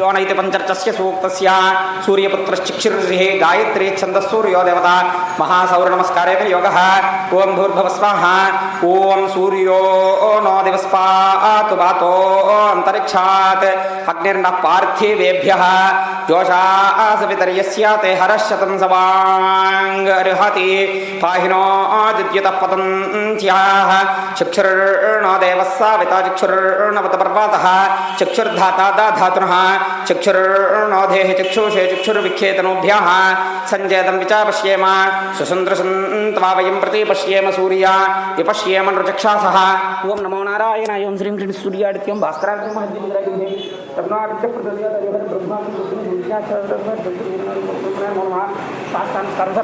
सूर्योनैति पंचर्चस्य सूक्तस्य सूर्यपुत्रश्चिक्षुर्षिः गायत्री छन्दः सूर्यो देवता महासौरनमस्कारेण योगः ओं भूर्भुवः स्वः ओं सूर्यो नो दिवस्पातु वातो अंतरिक्षात् अग्निर्नः पार्थिवेभ्यः जोषासवितर्यस्य ते हरश्शतं सवाङ्गर्हति पाहिनो द्युतः पतन्त्याः चक्षुर्नो देवः साविता चक्षुर्नवत पर्वतः चक्षुर्धाता धातुनः चक्षुर्नो देहि चक्षुषे चक्षुर्विख्येतनोभ्यः सञ्जेतं विचापश्येम सुसुन्दरसन्त्वा वयं प्रति पश्येम सूर्या विपश्येम नृचक्षासः ओं नमो नारायणाय ओं श्रीं क्लीं सूर्यादित्यं भास्करादित्यं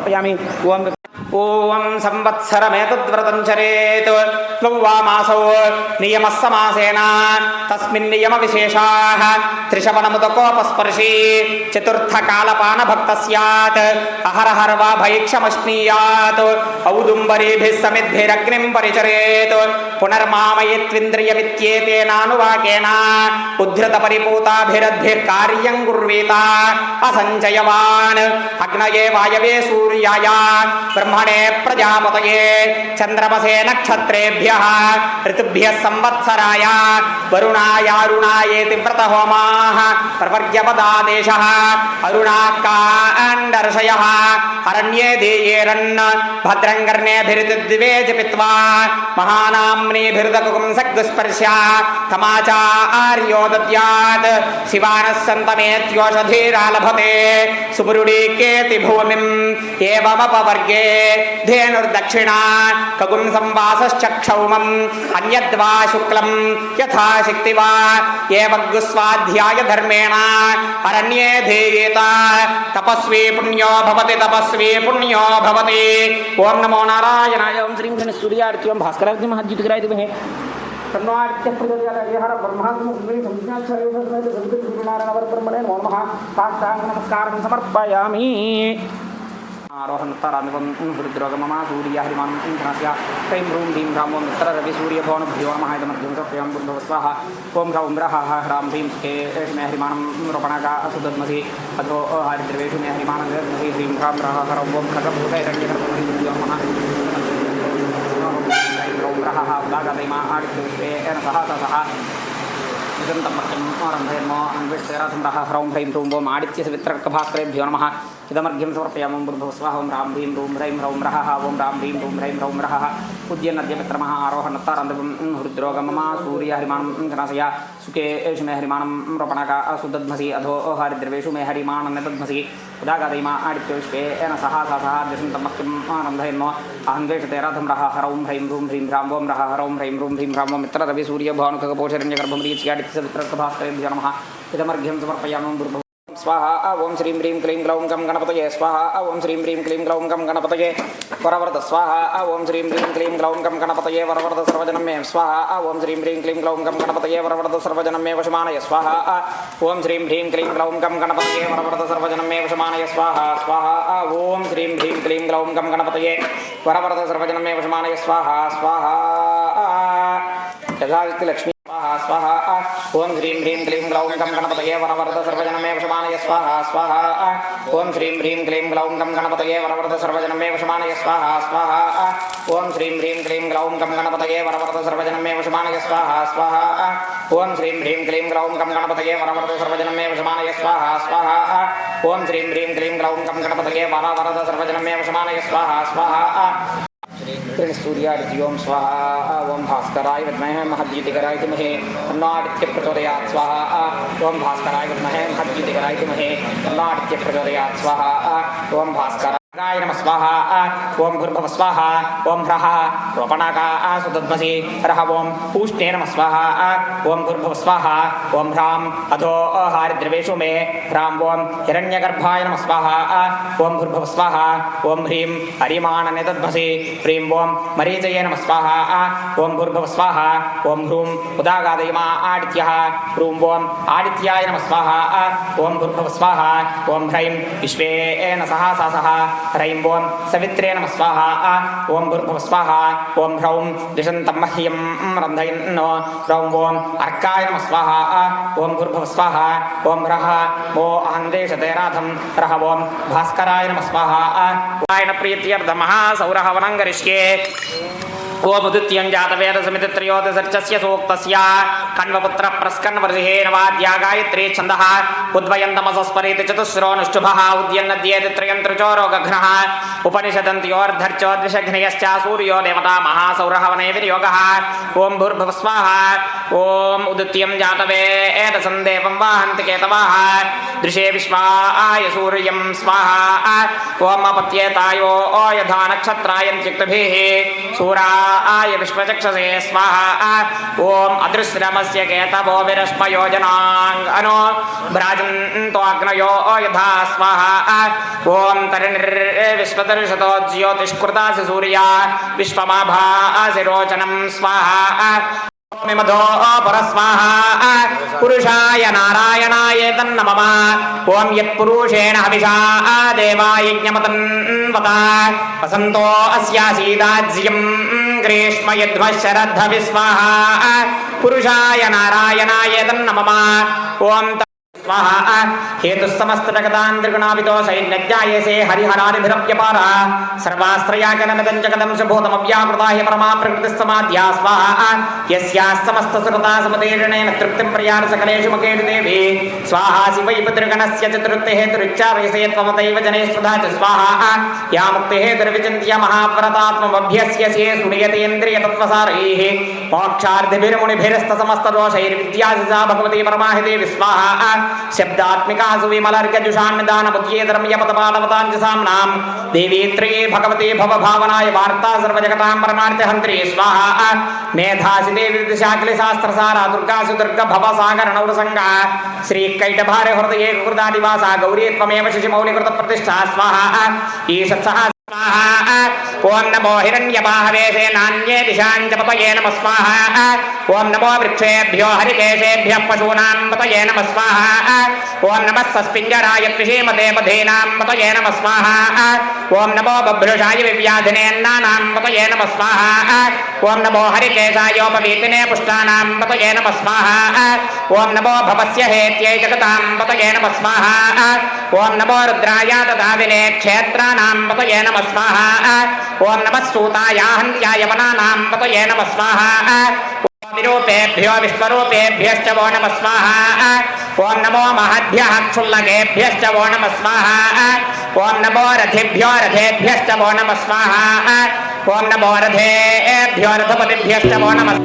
समर्पयामि ओं संवत्सरमेतद्व्रतं चरेत् प्लवामासौ नियमः समासेन तस्मिन् नियमविशेषाः त्रिशवनमुदकोपस्पर्शी चतुर्थकालपानभक्तः स्यात् अहरहर वा भैक्षमश्नीयात् औदुम्बरीभिः समिद्भिरग्निं परिचरेत् पुनर्मामयित्विन्द्रियमित्येतेनानुवाकेन उद्धृतपरिपूताभिरद्भिः कार्यं कुर्वीत असञ्चयवान् अग्नये वायवे सूर्याय ब्रह्मणे प्रजापतये चन्द्रमसे नक्षत्रेभ्यः ऋतुभ्यः संवत्सराय वरुणायारुणायेति व्रतहोमाः प्रवर्ग्यपदादेशः अरुणाकाण्डर्षयः अरण्ये देयेरन् भद्रं कर्णेभिर्दिवे जपित्वा महानाम्नीभिर्दकुंसग्स्पर्श्या तमाचार्यो दद्यात् शिवानः सन्तमेत्योषधीरालभते सुपुरुडीकेति भूमिम् एवमपवर्गे धेनुर्दक्षिणा कगुं संवासश्चक्षौमम् अन्यद्वा शुक्लं यथा शक्ति वा एवग्स्वाध्याय धर्मेण अरण्ये ध्येयेत तपस्वी पुण्यो भवति तपस्वी पुण्यो भवति ओं नमो नारायणाय ओं श्रीं गणेश सूर्यादित्यं भास्करादित्यं महद्युतिग्राय विद्महे तन्नादित्यः प्रचोदयात् ब्रह्मास्मि सूर्यनारायणवरब्रह्मणे नमो नमः साष्टांग नमस्कारं समर्पयामि आरोहणत्तारामिवं हृद्रोगमम सूर्य हरिमान् इंधनस्य क्लीं ह्रूं ह्रीं ह्रामो मित्र रवि सूर्यभवनभ्यो नमः इदमर्घ्यं सप्यं बुद्धव स्वाहा ओं ह्रौं रः ह्रां ह्रीं सुखे मे हरिमानं रोपणका असुदद्मसि अधो हरिद्रवेषु मे हरिमानं गद्मसि ह्रीं ह्रां रः ह्रौं ओं खगभूतैरण्यकर्मभ्यो नमः ह्रौं रः उदागदैमा आदित्येन सह सह इदन्तमर्घ्यं आरम्भेर्मो अन्विष्टेरासन्दः ह्रौं ह्रीं ह्रूं ओं आदित्यसवित्रकभास्करेभ्यो नमः इदमर्घ्यं समर्पयामि भूर्भुवः स्वः ओं रां ह्रीं ह्रूं ह्रैं ह्रौं रः ओं रां ह्रीं ह्रूं ह्रैं ह्रौं रः उद्यन्नद्यमित्रमः आरोहणत्तारान्धवं हृद्रोगमम सूर्य हरिमानं धनासय सुखे मे हरिमानं रोपणका असुदद्मसि अधो हरिद्रवेषु मे हरिमानं दद्मसि उदागदैमा आदित्यविश्वेन सह सह दशन्तमर्घ्यम् आरम्भेर्मो अहन्वेषतेराधं रः ह्रौं ह्रैं ह्रूं ह्रीं ह्रां ओं रः ह्रौं ह्रैं ह्रूं ह्रीं ह्रामो मित्र रवि सूर्यभवनखगपोषरण्यगर्भमरीच्यादित्यसवित्रकभास्करेभ्यो नमः इदमर्घ्यं समर्पयामि भूर्भुवः स्वाहा ओं श्रीं ह्रीं क्लीं ग्लौं गं गणपतये स्वाहा ओं श्रीं ह्रीं क्लीं ग्लौं गं गणपतये वरवर्ध स्वाहा ओं श्रीं ह्रीं क्लीं ग्लौं गं गणपतये वरवर्ध सर्वजनं मे स्वाहा ओं श्रीं ह्रीं क्लीं ग्लौं गं गणपतये वरवर्ध सर्वजनं मे वशमानय स्वाहा ओं श्रीं ह्रीं क्लीं ग्लौं गं गणपतये वरवर्ध सर्वजनं मे वशमानय स्वाहा स्वाहा ओं श्रीं ह्रीं क्लीं ग्लौं गं गणपतये वरवर्ध सर्वजनं मे वशमानय स्वाहा स्वाहा यथाशक्ति लक्ष्मी स्वाहा स्वाहा ओं श्रीं ह्रीं क्लीं ग्लौं गं गणपतये वरवर्ध सर्वजनं मे वशमानय स्वाहा स्वाहा ओं श्रीं ह्रीं क्लीं ग्लौं गं गणपतये वरवर्ध सर्वजनं मे वशमानय स्वाहा स्वाहा ओं श्रीं ह्रीं क्लीं ग्लौं गं गणपतये वरवर्ध सर्वजनं मे वशमानय स्वाहा स्वाहा ओं श्रीं ह्रीं क्लीं ग्लौं गं गणपतये वरवर्ध सर्वजनं मे वशमानय स्वाहा स्वाहा ओं श्रीं ह्रीं क्लीं ग्लौं गं गणपतये वरवर्ध सर्वजनं मे वशमानय स्वाहा स्वाहा सूर्यादित्यों स्वाहा ओं भास्कराय विद्महे महद्युतिकराय धीमहि तन्नादित्यः प्रचोदयात् स्वाहा ओं भास्कराय विद्महे महद्युतिकराय धीमहि तन्नादित्यः प्रचोदयात् स्वाहा ओं भास्कराय नमः स्वाहा ओं भूर्भुवः स्वाहा ओं ह्रः रोपणका सुदद्मसि रः ओं पूष्णे नमः स्वाहा ओं भूर्भुवः स्वाहा ओं ह्रां अधो हरिद्रवेषु मे ह्रां ओं हिरण्यगर्भाय नमः स्वाहा ओं भूर्भुवः स्वाहा ओं ह्रीं हरिमानने दद्मसि ह्रीं ओं मरीचये नमः स्वाहा ओं भूर्भुवः स्वाहा ओं ह्रूं उदागादयमा आदित्यः ह्रूं ओं आदित्याय नमः स्वाहा ओं भूर्भुवः स्वाहा ओं ह्रैं विश्वेन सह सह ह्रैं ॐ सवित्रे नमः स्वाहा ॐ भूर्भुवः स्वाहा ॐ ह्रौं द्विषन्तं मह्यं रन्धयन्नो ह्रौं ॐ अर्काय नमः स्वाहा ॐ भूर्भुवः स्वाहा ॐ ह्रः वो अहन्देशते राधं ह्रः ॐ भास्कराय नमः स्वाहा प्रीत्यर्थमः सौरहवनं करिष्ये ओमुदित्यं जातवेदसमितित्रयोदशर्चस्य सूक्तस्य कण्वपुत्र प्रस्कन्वर्षेण वाद्या गायत्री छन्दः उद्वयन्तमसस्परेति चतुस्रोनुष्टुभः उद्यन्नद्येति त्रयं त्रिचोरो गघ्नः उपनिषदन्त्योर्धर्चो द्विषघ्नयश्च सूर्यो देवता महासौरः वने विनियोगः ॐ भूर्भुवः स्वाहा ॐ उदित्यं जातवेदसं देवं वाहन्ति केतवः दृशे विश्वाय सूर्यं स्वाहा ॐ अपत्येतायो यथा नक्षत्रायन्त्युक्तभिः सूरा आय विश्वचक्षसे स्वाहा ओम अदृश्यमस्य केतवो विरश्मयोजनाङ्गनो भ्राजन्त्वाग्नयो यथा स्वाहा ओम तरिर्विश्वदर्शतो ज्योतिष्कृतासि सूर्या विश्वमाभासि रोचनं स्वाहा मधो परस्वाहा पुरुषाय नारायणाय तन्नमः ओम यत्पुरुषेण हविषा देवायज्ञमतन्वता वसन्तो अस्यासीदाज्यं ग्रीष्म यद्भशरद्धविस्वाहा पुरुषाय नारायणाय तन्नमः ओम स्वाहा हेतु समस्त जगदांतर्गुणाविदो सैन्यज्ञायसे हरिहरादिभिरप्यपार सर्वाश्रयागनमिदं जगदं सुभूतमव्याकृता हि परमा प्रकृतिस्तमाद्या स्वाहा यस्याः समस्त सुकृता समुदीर्णेन तृप्तिं प्रयाण सकलेषु मुखेषु देवी स्वाहा शिवैपतिर्गणस्य चतुर्थि हेतुरुच्चारयसे त्वमतैव जने सुधा च स्वाहा या मुक्ति हेतुर्विचिन्त्य महाव्रतात्ममभ्यस्यसे सुनियतेन्द्रियतत्त्वसारैः मोक्षार्थिभिर्मुनिभिरस्तसमस्तदोषैर्विद्यासिसा भगवती परमाहि देवी स्वाहा शब्दात्मिकासु विमलर्घजुषान्निदानमुद्येतरं यपतपादवताञ्जसाम्नां देवी त्रये भगवते भवभावनाय वार्ता सर्वजगतां परमार्थहन्त्री स्वाहा मेधासि देवी दिशाखिलशास्त्रसारा दुर्गासु दुर्ग भवसागरनौरसङ्गा श्रीकैटभारे हृदये कृतादिवासा गौरी त्वमेव शिशिमौलिकृतप्रतिष्ठा स्वाहा ईशत्सः स्वाहा ओम नमो हिरण्यबाहवेशे नान्ये दिशाञ्च पतये नमः स्वाहा ओम नमो वृक्षेभ्यो हरिकेशेभ्यः पशूनां पतये नमः स्वाहा ओम नमः सस्पिञ्जराय कृषीमते पधीनां पतये नमः स्वाहा ओम नमो बभ्रुषाय विव्याधिनेन्नानां पतये नमः स्वाहा ओम नमो हरिकेशायोपवीतिने पुष्टानां पतये नमः स्वाहा ओम नमो भवस्य हेत्यै जगतां पतये नमः स्वाहा ओम नमो रुद्राय ददाविने क्षेत्राणां पतये नमः स्वाहा ओम नमः सूताय हन्त्याय वनानां पतये नमः स्वाहा विरूपेभ्यो विश्वरूपेभ्यश्च वो नमः स्वाहा ओम नमो महद्भ्यः क्षुल्लकेभ्यश्च वो नमः स्वाहा ओम नमो रथेभ्यो रथेभ्यश्च वो नमः स्वाहा ओम नमो रथेभ्यो रथपतिभ्यश्च वो नमः